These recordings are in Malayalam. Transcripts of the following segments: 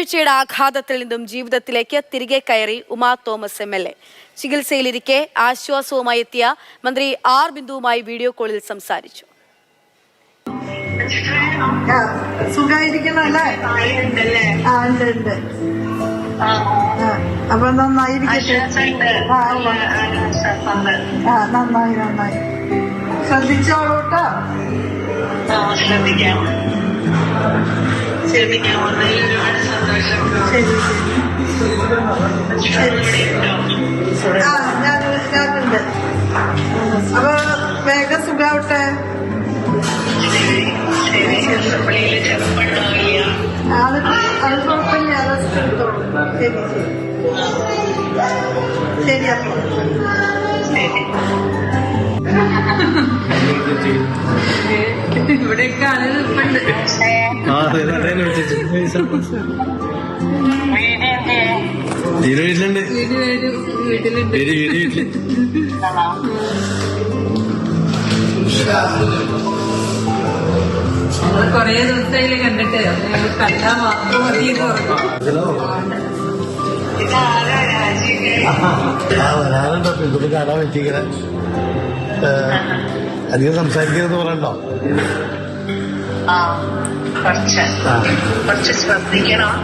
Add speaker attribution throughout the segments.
Speaker 1: വിട്ടുവീഴ്ചയുടെ ആഘാതത്തിൽ നിന്നും ജീവിതത്തിലേക്ക് തിരികെ കയറി ഉമാ തോമസ് MLA. ചികിത്സയിലിരിക്കെ ആശ്വാസവുമായി എത്തിയ മന്ത്രി ആർ ബിന്ദുവുമായി വീഡിയോ കോളിൽ സംസാരിച്ചു.
Speaker 2: അപ്പൊ നന്നായിരിക്കട്ടെ. നന്നായി ശ്രദ്ധിച്ചോളൂട്ടോ.
Speaker 3: ശ്രദ്ധിക്കാം.
Speaker 2: ഞാനുണ്ട്. അപ്പൊ വേഗം സുഖാവട്ടെ. അത് കുഴപ്പമില്ല. ശരി അപ്പൊ ഇവിടെയൊക്കെ ആളുകളുണ്ട്. കൊറേ ദിവസമായില്ലേ കണ്ടിട്ട് കണ്ടാ മാത്രം മതി
Speaker 4: കാണാൻ പറ്റിങ്ങനെ അധികം സംസാരിക്കുന്നത് പറയണ്ടോ?
Speaker 3: കുറച്ച് ശ്രദ്ധിക്കണം.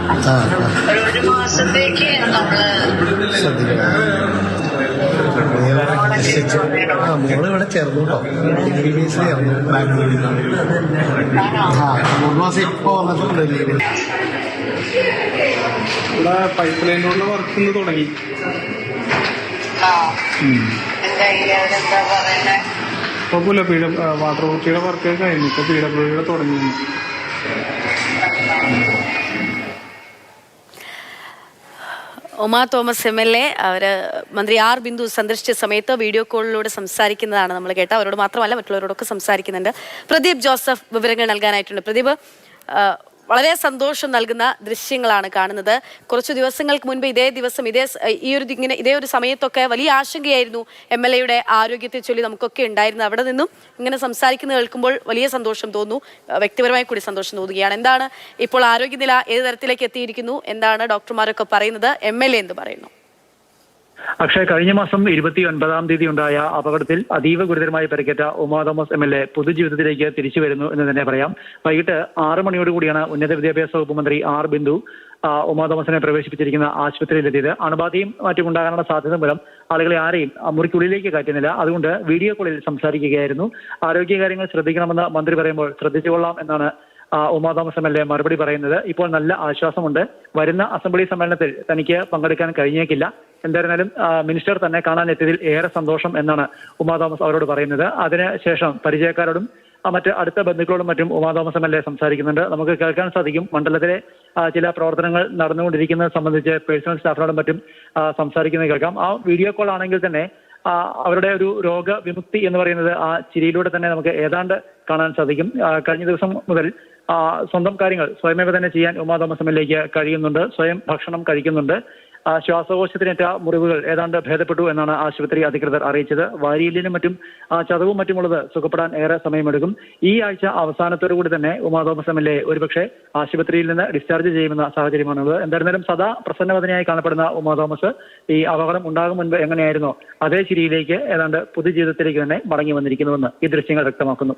Speaker 3: ഒരു മാസത്തേക്ക് നമ്മള്
Speaker 4: മോളിവിടെ ചേർന്നു കേട്ടോ. MBBS ചേർന്നു ബാംഗ്ലൂരിൽ. 3 മാസം ഇപ്പൊ വന്നിട്ടുണ്ട്.
Speaker 5: ഇവിടെ പൈപ്പ് ലൈനിലുള്ള വർക്ക് തുടങ്ങി. കുഴപ്പമില്ല. വാട്ടർ അതോറിറ്റിയുടെ വർക്ക് കഴിഞ്ഞു. ഇപ്പൊ PWD തുടങ്ങി.
Speaker 1: ഉമാ തോമസ് MLA മന്ത്രി ആർ ബിന്ദു സന്ദർശിച്ച സമയത്ത് വീഡിയോ കോളിലൂടെ സംസാരിക്കുന്നതാണ് നമ്മൾ കേട്ട. അവരോട് മാത്രമല്ല മറ്റുള്ളവരോടൊക്കെ സംസാരിക്കുന്നുണ്ട്. പ്രദീപ് ജോസഫ് വിവരങ്ങൾ നൽകാനായിട്ടുണ്ട്. പ്രദീപ്, വളരെ സന്തോഷം നൽകുന്ന ദൃശ്യങ്ങളാണ് കാണുന്നത്. കുറച്ചു ദിവസങ്ങൾക്ക് മുൻപ് ഇതേ ഒരു സമയത്തൊക്കെ വലിയ ആശങ്കയായിരുന്നു MLAയുടെ ആരോഗ്യത്തെ ചൊല്ലി നമുക്കൊക്കെ ഉണ്ടായിരുന്നു. അവിടെ നിന്നും ഇങ്ങനെ സംസാരിക്കുന്നത് കേൾക്കുമ്പോൾ വലിയ സന്തോഷം തോന്നുന്നു. വ്യക്തിപരമായി കൂടി സന്തോഷം തോന്നുകയാണ്. എന്താണ് ഇപ്പോൾ ആരോഗ്യനില, ഏത് തരത്തിലേക്ക് എത്തിയിരിക്കുന്നു, എന്താണ് ഡോക്ടർമാരൊക്കെ പറയുന്നത്, MLA എന്ത് പറയുന്നു?
Speaker 6: അക്ഷയ്, കഴിഞ്ഞ മാസം 29-ാം തീയതി ഉണ്ടായ അപകടത്തിൽ അതീവ ഗുരുതരമായി പരിക്കേറ്റ ഉമാ തോമസ് MLA പൊതുജീവിതത്തിലേക്ക് തിരിച്ചു വരുന്നു എന്ന് തന്നെ പറയാം. വൈകിട്ട് 6 മണിയോടുകൂടിയാണ് ഉന്നത വിദ്യാഭ്യാസ വകുപ്പ് മന്ത്രി ആർ ബിന്ദു ഉമാ തോമസിനെ പ്രവേശിപ്പിച്ചിരിക്കുന്ന ആശുപത്രിയിലെത്തിയത്. അണുബാധയും മറ്റും ഉണ്ടാകാനുള്ള സാധ്യത മൂലം ആളുകളെ ആരെയും മുറിക്കുള്ളിലേക്ക് കയറ്റുന്നില്ല. അതുകൊണ്ട് വീഡിയോ കോളിൽ സംസാരിക്കുകയായിരുന്നു. ആരോഗ്യകാര്യങ്ങൾ ശ്രദ്ധിക്കണമെന്ന് മന്ത്രി പറയുമ്പോൾ ശ്രദ്ധിച്ചുകൊള്ളാം എന്നാണ് ഉമാ തോമസ് MLA മറുപടി പറയുന്നത്. ഇപ്പോൾ നല്ല ആശ്വാസമുണ്ട്. വരുന്ന അസംബ്ലി സമ്മേളനത്തിൽ തനിക്ക് പങ്കെടുക്കാൻ കഴിഞ്ഞേക്കില്ല. എന്തായിരുന്നാലും മിനിസ്റ്റർ തന്നെ കാണാനെത്തിയതിൽ ഏറെ സന്തോഷം എന്നാണ് ഉമാ തോമസ് അവരോട് പറയുന്നത്. അതിനുശേഷം പരിചയക്കാരോടും മറ്റ് അടുത്ത ബന്ധുക്കളോടും മറ്റും ഉമാ തോമസ് MLA സംസാരിക്കുന്നുണ്ട്. നമുക്ക് കേൾക്കാൻ സാധിക്കും മണ്ഡലത്തിലെ ചില പ്രവർത്തനങ്ങൾ നടന്നുകൊണ്ടിരിക്കുന്നത് സംബന്ധിച്ച് പേഴ്സണൽ സ്റ്റാഫിനോടും മറ്റും സംസാരിക്കുന്നത് കേൾക്കാം. ആ വീഡിയോ കോൾ ആണെങ്കിൽ തന്നെ അവരുടെ ഒരു രോഗവിമുക്തി എന്ന് പറയുന്നത് ആ ചിരിയിലൂടെ തന്നെ നമുക്ക് ഏതാണ്ട് കാണാൻ സാധിക്കും. കഴിഞ്ഞ ദിവസം മുതൽ സ്വന്തം കാര്യങ്ങൾ സ്വയമേവ തന്നെ ചെയ്യാൻ ഉമാ തോമസ് MLAക്ക് കഴിയുന്നുണ്ട്. സ്വയം ഭക്ഷണം കഴിക്കുന്നുണ്ട്. ശ്വാസകോശത്തിനേറ്റ മുറിവുകൾ ഏതാണ്ട് ഭേദപ്പെട്ടു എന്നാണ് ആശുപത്രി അധികൃതർ അറിയിച്ചത്. വാരിയലിനും മറ്റും ചതവും മറ്റുമുള്ളത് സുഖപ്പെടാൻ ഏറെ സമയമെടുക്കും. ഈ ആഴ്ച അവസാനത്തോടു കൂടി തന്നെ ഉമാ തോമസ് MLA ഒരുപക്ഷെ ആശുപത്രിയിൽ നിന്ന് ഡിസ്ചാർജ് ചെയ്യുന്ന സാഹചര്യമാണുള്ളത്. എന്തായിരുന്നാലും സദാ പ്രസന്നവദനയായി കാണപ്പെടുന്ന ഉമാ തോമസ് ഈ അപകടം ഉണ്ടാകും മുൻപ് എങ്ങനെയായിരുന്നോ അതേ ചിരിയിലേക്ക് ഏതാണ്ട് പൊതുജീവിതത്തിലേക്ക് തന്നെ മടങ്ങി വന്നിരിക്കുന്നുവെന്ന് ഈ ദൃശ്യങ്ങൾ വ്യക്തമാക്കുന്നു.